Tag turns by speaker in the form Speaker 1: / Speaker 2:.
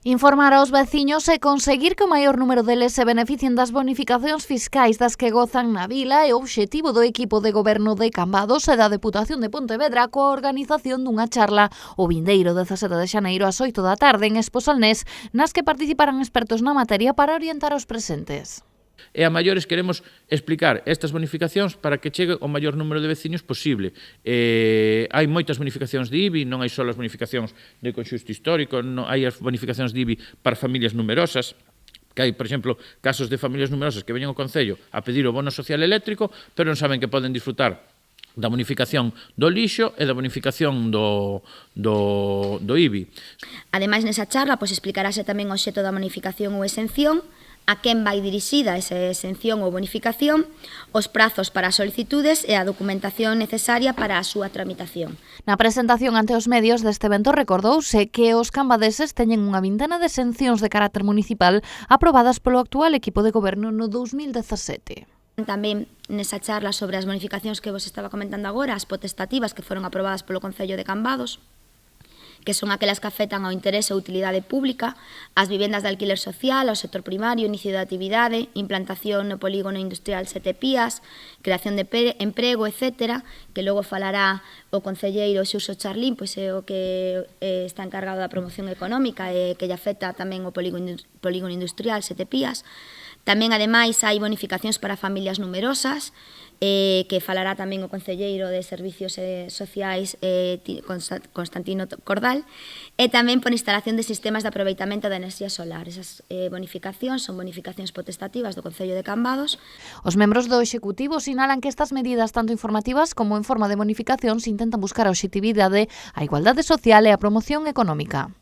Speaker 1: Informar aos veciños e conseguir que o maior número deles se beneficien das bonificacións fiscais das que gozan na vila é o obxectivo do equipo de goberno de Cambados e da Deputación de Pontevedra coa organización dunha charla o vindeiro 17 de xaneiro ás 8 da tarde en Esposalnés, nas que participarán expertos na materia para orientar aos presentes.
Speaker 2: E a maiores queremos explicar estas bonificacións para que chegue o maior número de veciños posible. Hai moitas bonificacións de IBI, non hai só as bonificacións de conxusto histórico, non hai as bonificacións de IBI para familias numerosas, que hai, por exemplo, casos de familias numerosas que veñen ao Concello a pedir o bono social eléctrico, pero non saben que poden disfrutar da bonificación do lixo e da bonificación do IBI.
Speaker 3: Ademais, nesa charla, explicarase tamén o obxecto da bonificación ou exención, a quen vai dirixida esa exención ou bonificación, os prazos para as solicitudes e a documentación necesaria para a súa tramitación.
Speaker 1: Na presentación ante os medios deste evento recordouse que os cambadeses teñen unha vintena de exencións de carácter municipal aprobadas polo actual equipo de goberno no 2017.
Speaker 3: Tamén nesa charla sobre as bonificacións que vos estaba comentando agora, as potestativas que foron aprobadas polo Concello de Cambados, que son aquelas que afectan ao interese ou utilidade pública, as vivendas de alquiler social, ao sector primario, inicio de actividade, implantación no polígono industrial Sete Pías, creación de emprego, etc., que logo falará o concelleiro Xurxo Charlín, pois é o que está encargado da promoción económica e que lle afecta tamén o polígono industrial Sete Pías. Tamén, ademais, hai bonificacións para familias numerosas, que falará tamén o concelleiro de Servicios Sociais Constantino Cordal, e tamén por instalación de sistemas de aproveitamento da enerxía solar. Esas bonificacións son bonificacións potestativas do Concello de Cambados.
Speaker 1: Os membros do Executivo sinalan que estas medidas, tanto informativas como en forma de bonificacións, intentan buscar a obxectividade, a igualdade social e a promoción económica.